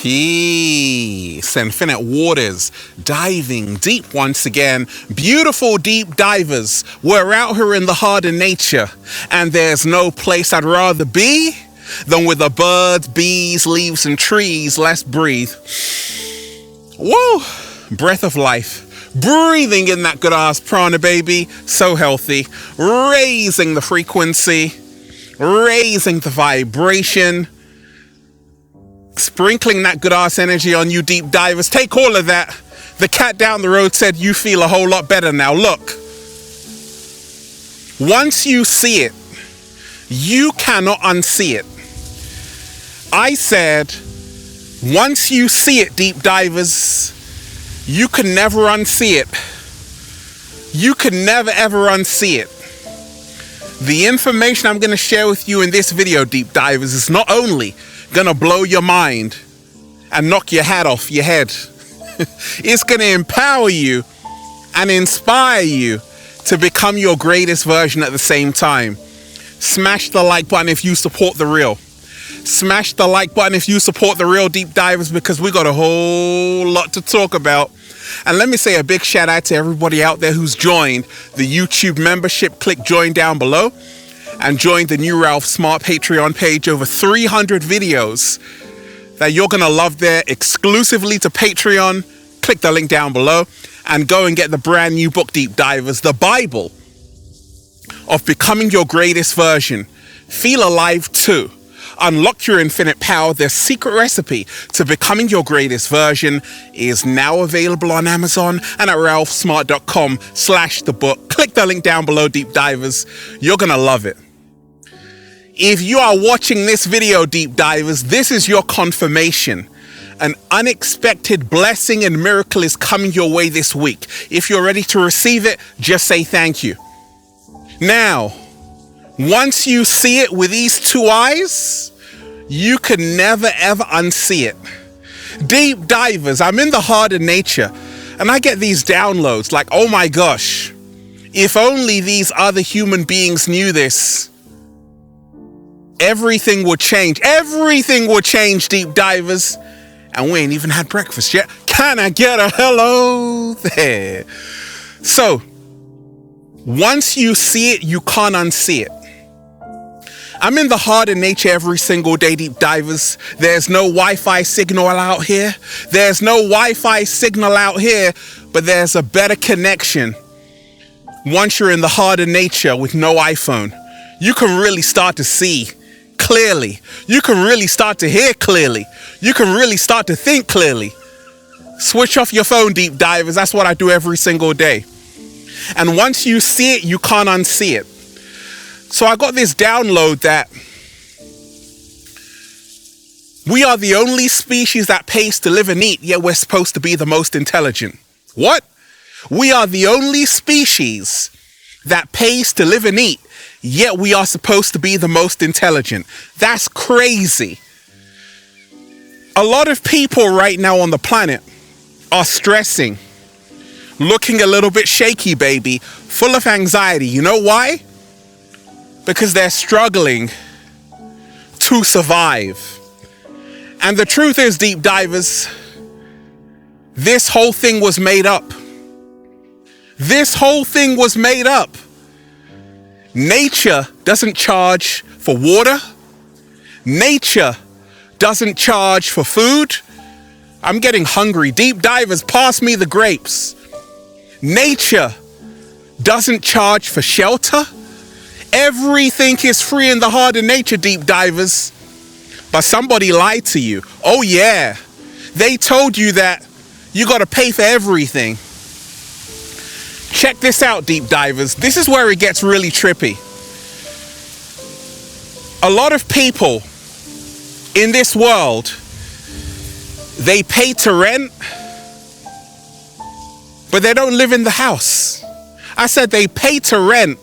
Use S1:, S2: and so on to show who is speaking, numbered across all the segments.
S1: Peace. Infinite waters, diving deep once again. Beautiful deep divers. We're out here in the heart of nature, and there's no place I'd rather be than with the birds, bees, leaves, and trees. Let's breathe. Woo! Breath of life. Breathing in that good ass prana, baby. So healthy. Raising the frequency. Raising the vibration. Sprinkling that good ass energy on you deep divers. Take all of that. The cat down the road said you feel a whole lot better now. Look. Once you see it, you cannot unsee it. I said, once you see it, deep divers, you can never unsee it. You can never ever unsee it. The information I'm going to share with you in this video, deep divers, is not only gonna blow your mind and knock your hat off your head. It's gonna empower you and inspire you to become your greatest version at the same time. Smash the like button if you support the real. Smash the like button if you support the real, deep divers, because we got a whole lot to talk about. And let me say a big shout out to everybody out there who's joined the YouTube membership. Click join down below and join the new Ralph Smart Patreon page. Over 300 videos that you're going to love there exclusively to Patreon. Click the link down below and go and get the brand new book, Deep Divers, the Bible of becoming your greatest version. Feel alive too. Unlock your infinite power. The secret recipe to becoming your greatest version is now available on Amazon and at ralphsmart.com/the book. Click the link down below, deep divers. You're going to love it. If you are watching this video, deep divers, this is your confirmation. An unexpected blessing and miracle is coming your way this week. If you're ready to receive it, just say thank you. Now, once you see it with these two eyes, you can never ever unsee it. Deep divers, I'm in the heart of nature, and I get these downloads like, oh my gosh, if only these other human beings knew this, everything would change. Everything would change, deep divers. And we ain't even had breakfast yet. Can I get a hello there? So, once you see it, you can't unsee it. I'm in the heart of nature every single day, deep divers. There's no Wi-Fi signal out here. There's no Wi-Fi signal out here, but there's a better connection. Once you're in the heart of nature with no iPhone, you can really start to see clearly. You can really start to hear clearly. You can really start to think clearly. Switch off your phone, deep divers. That's what I do every single day. And once you see it, you can't unsee it. So I got this download that we are the only species that pays to live and eat, yet we're supposed to be the most intelligent. What? We are the only species that pays to live and eat, yet we are supposed to be the most intelligent. That's crazy. A lot of people right now on the planet are stressing, looking a little bit shaky, baby, full of anxiety. You know why? Because they're struggling to survive. And the truth is, deep divers, this whole thing was made up. This whole thing was made up. Nature doesn't charge for water. Nature doesn't charge for food. I'm getting hungry. Deep divers, pass me the grapes. Nature doesn't charge for shelter. Everything is free in the heart of nature, deep divers. But somebody lied to you. Oh yeah. They told you that you got to pay for everything. Check this out, deep divers. This is where it gets really trippy. A lot of people in this world, they pay to rent, but they don't live in the house. I said they pay to rent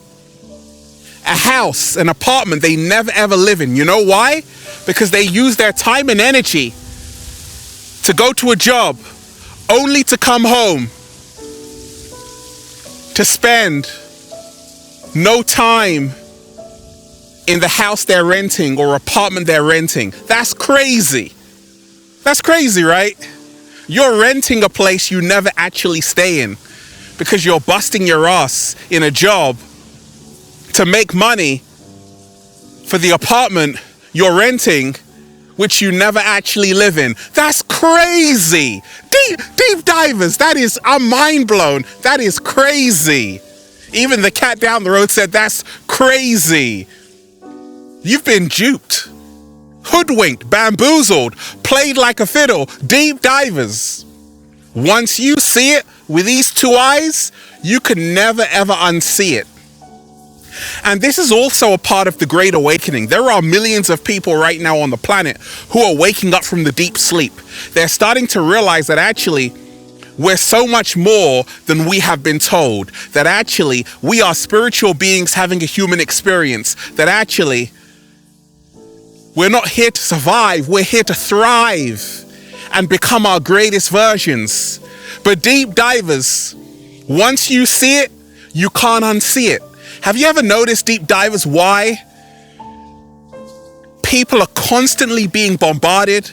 S1: a house, an apartment they never ever live in. You know why? Because they use their time and energy to go to a job only to come home to spend no time in the house they're renting or apartment they're renting. That's crazy. That's crazy, right? You're renting a place you never actually stay in because you're busting your ass in a job to make money for the apartment you're renting, which you never actually live in. That's crazy. Deep divers, I'm mind blown. That is crazy. Even the cat down the road said that's crazy. You've been duped, hoodwinked, bamboozled, played like a fiddle. Deep divers. Once you see it with these two eyes, you can never ever unsee it. And this is also a part of the Great Awakening. There are millions of people right now on the planet who are waking up from the deep sleep. They're starting to realize that actually we're so much more than we have been told. That actually we are spiritual beings having a human experience. That actually we're not here to survive. We're here to thrive and become our greatest versions. But deep divers, once you see it, you can't unsee it. Have you ever noticed, deep divers, why people are constantly being bombarded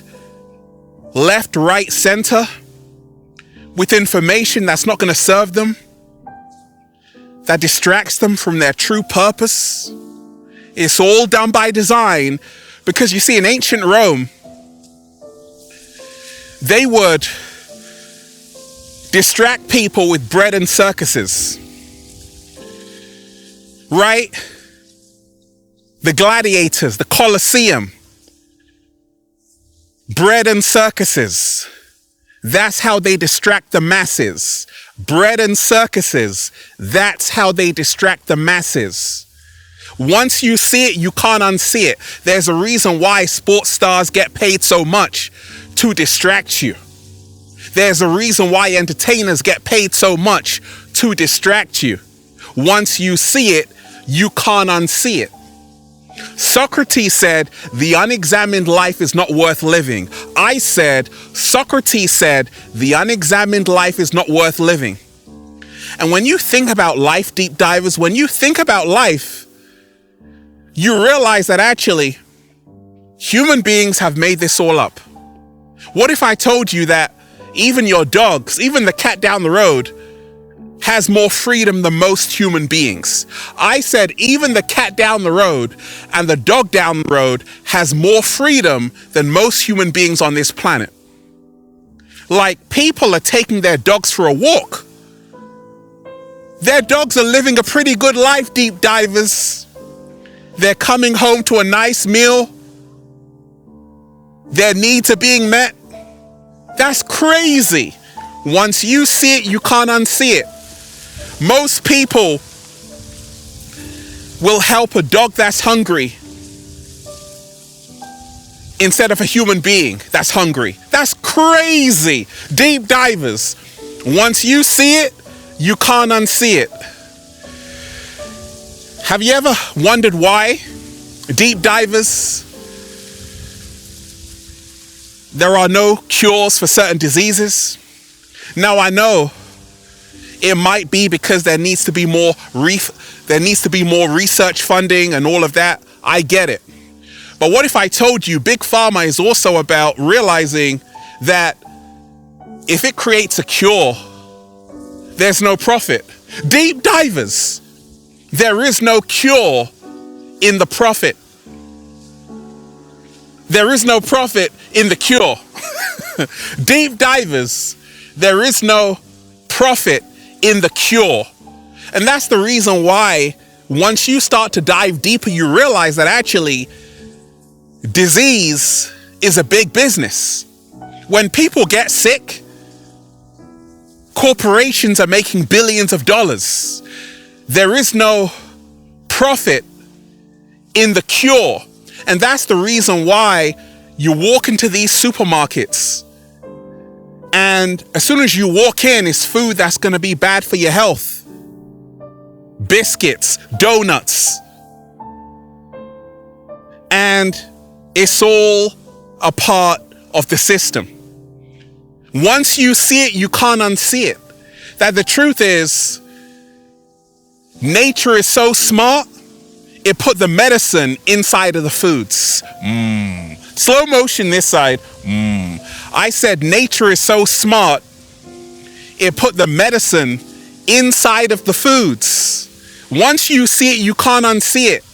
S1: left, right, center with information that's not going to serve them, that distracts them from their true purpose? It's all done by design because you see, in ancient Rome, they would distract people with bread and circuses. Right? The gladiators, the Colosseum, bread and circuses. That's how they distract the masses. Bread and circuses. That's how they distract the masses. Once you see it, you can't unsee it. There's a reason why sports stars get paid so much to distract you. There's a reason why entertainers get paid so much to distract you. Once you see it, you can't unsee it. Socrates said, the unexamined life is not worth living. Socrates said, the unexamined life is not worth living. And when you think about life, deep divers, when you think about life, you realize that actually human beings have made this all up. What if I told you that even your dogs, even the cat down the road, has more freedom than most human beings? I said even the cat down the road and the dog down the road has more freedom than most human beings on this planet. Like, people are taking their dogs for a walk. Their dogs are living a pretty good life, deep divers. They're coming home to a nice meal. Their needs are being met. That's crazy. Once you see it, you can't unsee it. Most people will help a dog that's hungry instead of a human being that's hungry. That's crazy. Deep divers, once you see it, you can't unsee it. Have you ever wondered why, deep divers, there are no cures for certain diseases? Now, I know it might be because there needs to be more research funding and all of that. I get it. But what if I told you Big Pharma is also about realizing that if it creates a cure, there's no profit? Deep divers, there is no cure in the profit. There is no profit in the cure. Deep divers, there is no profit in the cure. And that's the reason why once you start to dive deeper, you realize that actually disease is a big business. When people get sick, corporations are making billions of dollars. There is no profit in the cure. And that's the reason why you walk into these supermarkets and as soon as you walk in, it's food that's going to be bad for your health. Biscuits, donuts. And it's all a part of the system. Once you see it, you can't unsee it. That the truth is, nature is so smart, it put the medicine inside of the foods. Slow motion this side. I said nature is so smart, it put the medicine inside of the foods. Once you see it, you can't unsee it.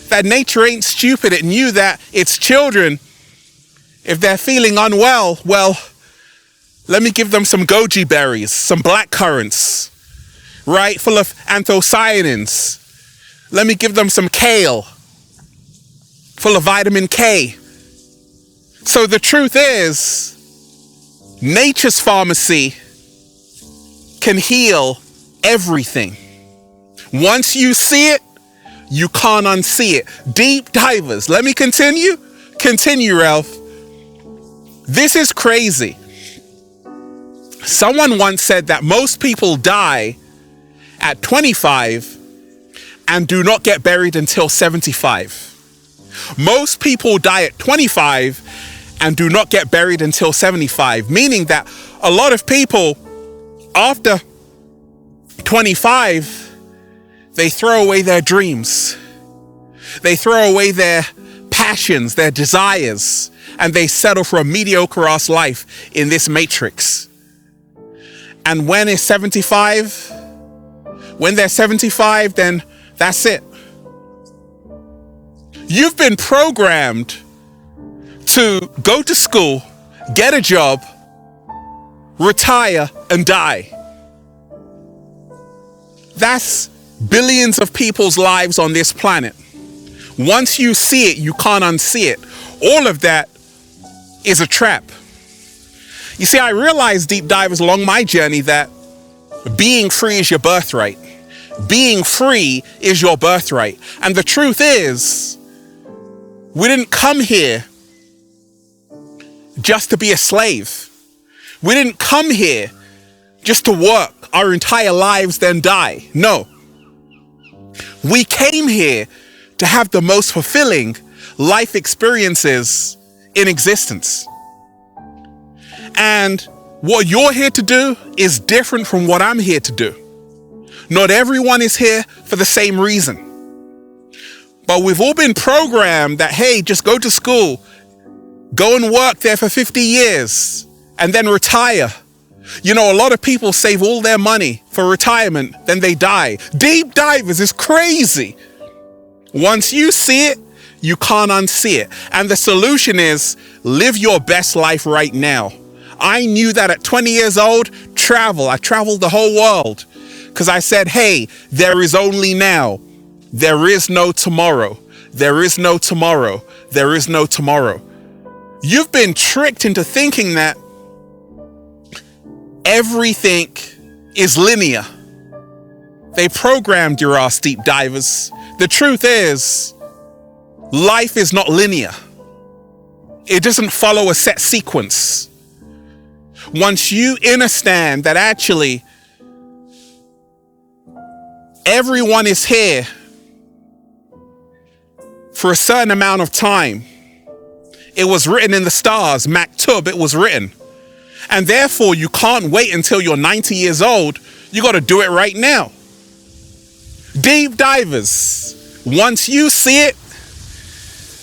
S1: That nature ain't stupid. It knew that its children, if they're feeling unwell, well, let me give them some goji berries, some black currants, right, full of anthocyanins. Let me give them some kale, full of vitamin K. So the truth is, nature's pharmacy can heal everything. Once you see it, you can't unsee it. Deep divers. Let me continue. Continue, Ralph. This is crazy. Someone once said that most people die at 25 and do not get buried until 75. Most people die at 25 and do not get buried until 75, meaning that a lot of people after 25, they throw away their dreams. They throw away their passions, their desires, and they settle for a mediocre ass life in this matrix. And when they're 75, then that's it. You've been programmed to go to school, get a job, retire, and die. That's billions of people's lives on this planet. Once you see it, you can't unsee it. All of that is a trap. You see, I realized, deep divers, along my journey that being free is your birthright. Being free is your birthright. And the truth is, we didn't come here just to be a slave. We didn't come here just to work our entire lives, then die. No. We came here to have the most fulfilling life experiences in existence. And what you're here to do is different from what I'm here to do. Not everyone is here for the same reason. But we've all been programmed that, hey, just go to school, go and work there for 50 years, and then retire. You know, a lot of people save all their money for retirement, then they die. Deep divers is crazy. Once you see it, you can't unsee it. And the solution is live your best life right now. I knew that at 20 years old, travel. I traveled the whole world because I said, hey, there is only now. There is no tomorrow. There is no tomorrow. There is no tomorrow. You've been tricked into thinking that everything is linear. They programmed your ass, deep divers. The truth is, life is not linear. It doesn't follow a set sequence. Once you understand that actually everyone is here for a certain amount of time, it was written in the stars, Maktub, it was written. And therefore, you can't wait until you're 90 years old. You got to do it right now. Deep divers, once you see it,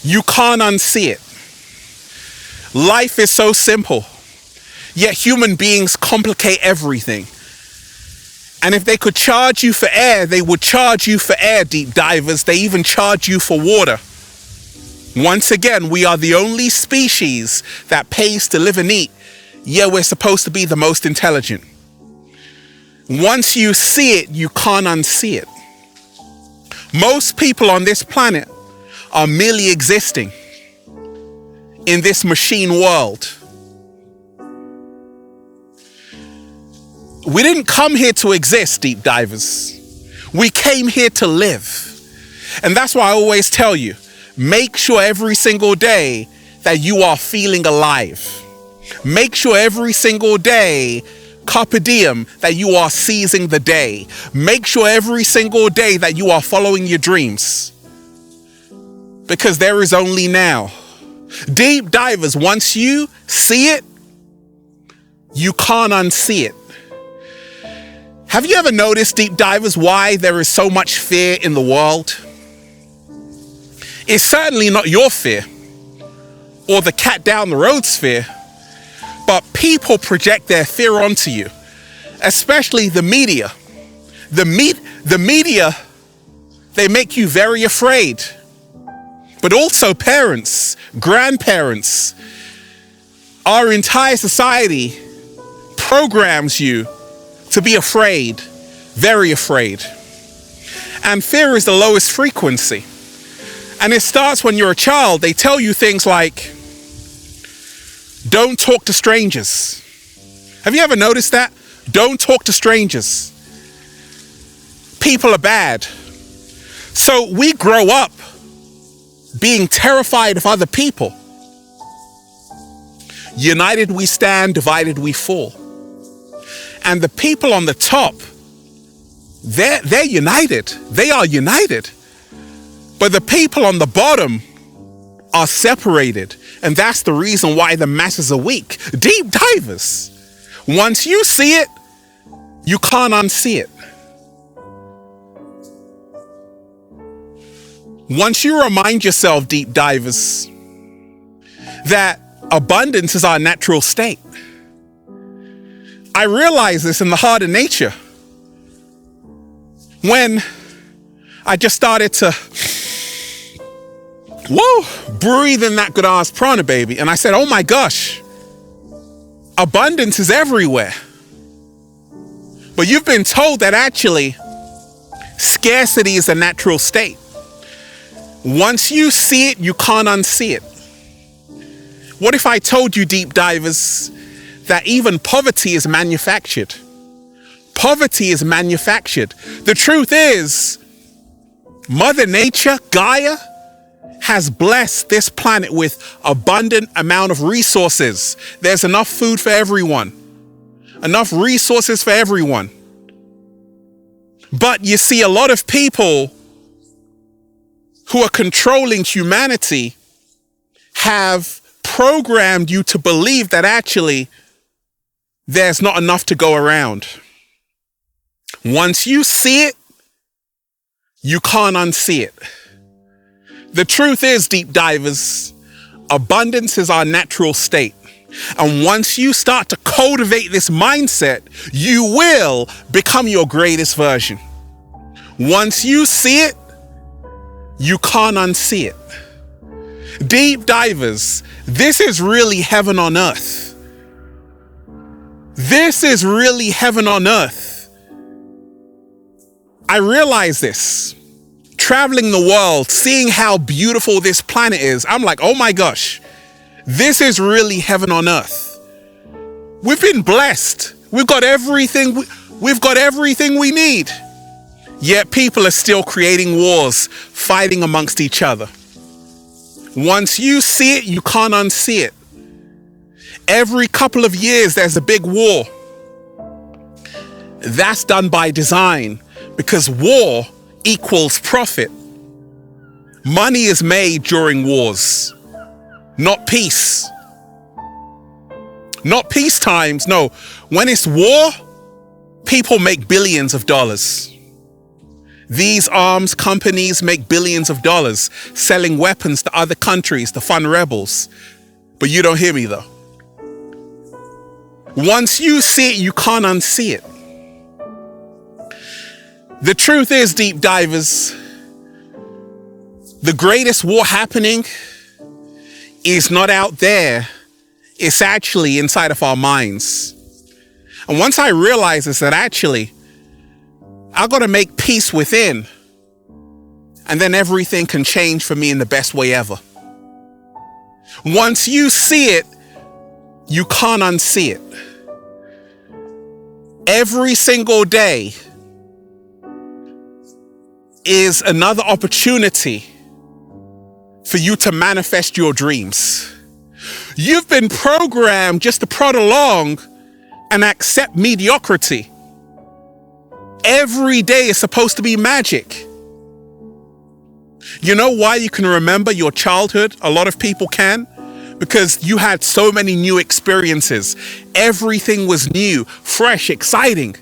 S1: you can't unsee it. Life is so simple, yet human beings complicate everything. And if they could charge you for air, they would charge you for air, deep divers. They even charge you for water. Once again, we are the only species that pays to live and eat. Yeah, we're supposed to be the most intelligent. Once you see it, you can't unsee it. Most people on this planet are merely existing in this machine world. We didn't come here to exist, deep divers. We came here to live. And that's why I always tell you, make sure every single day that you are feeling alive. Make sure every single day, carpe diem, that you are seizing the day. Make sure every single day that you are following your dreams. Because there is only now. Deep divers, once you see it, you can't unsee it. Have you ever noticed, deep divers, why there is so much fear in the world? It's certainly not your fear or the cat down the road's fear. But people project their fear onto you, especially the media. The media, they make you very afraid. But also parents, grandparents, our entire society programs you to be afraid, very afraid. And fear is the lowest frequency. And it starts when you're a child. They tell you things like, don't talk to strangers. Have you ever noticed that? Don't talk to strangers. People are bad. So we grow up being terrified of other people. United we stand, divided we fall. And the people on the top, they're united. They are united. But the people on the bottom are separated. And that's the reason why the masses are weak. Deep divers. Once you see it, you can't unsee it. Once you remind yourself, deep divers, that abundance is our natural state. I realized this in the heart of nature when I just started to breathe in that good ass prana, baby. And I said, oh my gosh, abundance is everywhere. But you've been told that actually scarcity is a natural state. Once you see it, you can't unsee it. What if I told you, deep divers, that even poverty is manufactured? Poverty is manufactured. The truth is, Mother Nature, Gaia, has blessed this planet with abundant amount of resources. There's enough food for everyone. Enough resources for everyone. But you see, a lot of people who are controlling humanity have programmed you to believe that actually there's not enough to go around. Once you see it, you can't unsee it. The truth is, deep divers, abundance is our natural state. And once you start to cultivate this mindset, you will become your greatest version. Once you see it, you can't unsee it. Deep divers, this is really heaven on earth. This is really heaven on earth. I realize this. Traveling the world, seeing how beautiful this planet is, I'm like, oh my gosh, this is really heaven on earth. We've been blessed. We've got everything we need. Yet people are still creating wars, fighting amongst each other. Once you see it, you can't unsee it. Every couple of years, there's a big war. That's done by design, because war equals profit. Money is made during wars, not peace. Not peace times, no. When it's war, people make billions of dollars. These arms companies make billions of dollars selling weapons to other countries to fund rebels. But you don't hear me though. Once you see it, you can't unsee it. The truth is, deep divers, the greatest war happening is not out there. It's actually inside of our minds. And once I realized this, that actually, I got to make peace within, and then everything can change for me in the best way ever. Once you see it, you can't unsee it. Every single day is another opportunity for you to manifest your dreams. You've been programmed just to prod along and accept mediocrity. Every day is supposed to be magic. You know why you can remember your childhood? A lot of people can. Because you had so many new experiences. Everything was new, fresh, exciting.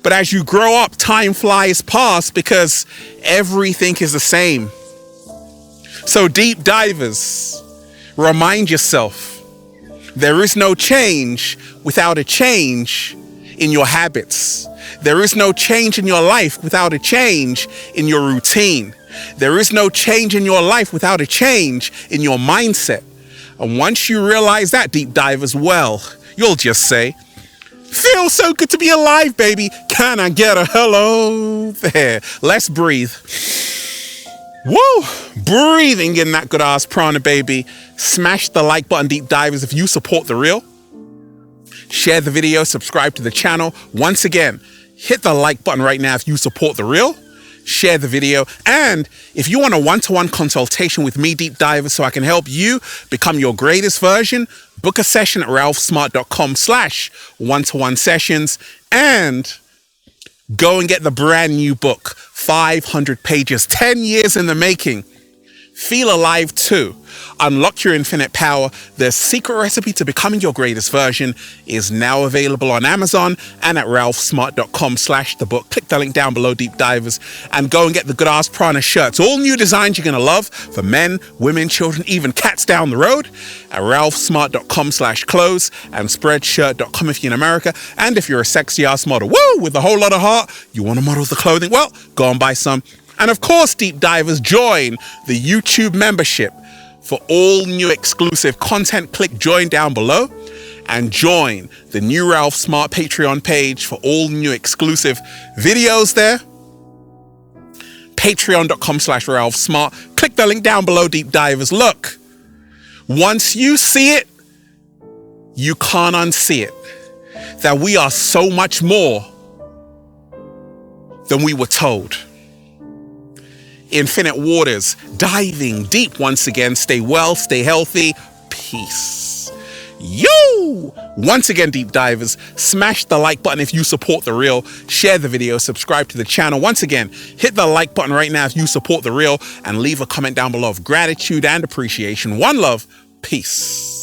S1: But as you grow up, time flies past because everything is the same. So deep divers, remind yourself, There is no change without a change in your habits. There is no change in your life without a change in your routine. There is no change in your life without a change in your mindset. And once you realize that, deep divers, well, you'll just say, feels so good to be alive, baby. Can I get a hello there? Let's breathe. Woo! Breathing in that good ass prana, baby. Smash the like button, deep divers, if you support the real. Share the video, subscribe to the channel. Once again, hit the like button right now if you support the real. Share the video. And if you want a one-to-one consultation with me, deep divers, so I can help you become your greatest version, book a session at ralphsmart.com/one-to-one sessions and go and get the brand new book, 500 pages, 10 years in the making. Feel alive too. Unlock your infinite power. The secret recipe to becoming your greatest version is now available on Amazon and at ralphsmart.com/the book. Click the link down below, deep divers, and go and get the good ass prana shirts. All new designs you're going to love for men, women, children, even cats down the road at ralphsmart.com/clothes and spreadshirt.com if you're in America. And if you're a sexy ass model, woo, with a whole lot of heart, you want to model the clothing, well, go and buy some. And of course, deep divers, join the YouTube membership for all new exclusive content. Click join down below and join the new Ralph Smart Patreon page for all new exclusive videos there. Patreon.com/Ralph Smart. Click the link down below, deep divers. Look, once you see it, you can't unsee it. That we are so much more than we were told. Infinite waters, diving deep once again. Stay well, stay healthy. Peace. Yo! Once again, deep divers, smash the like button if you support the real. Share the video, subscribe to the channel. Once again, hit the like button right now if you support the real, and leave a comment down below of gratitude and appreciation. One love. Peace.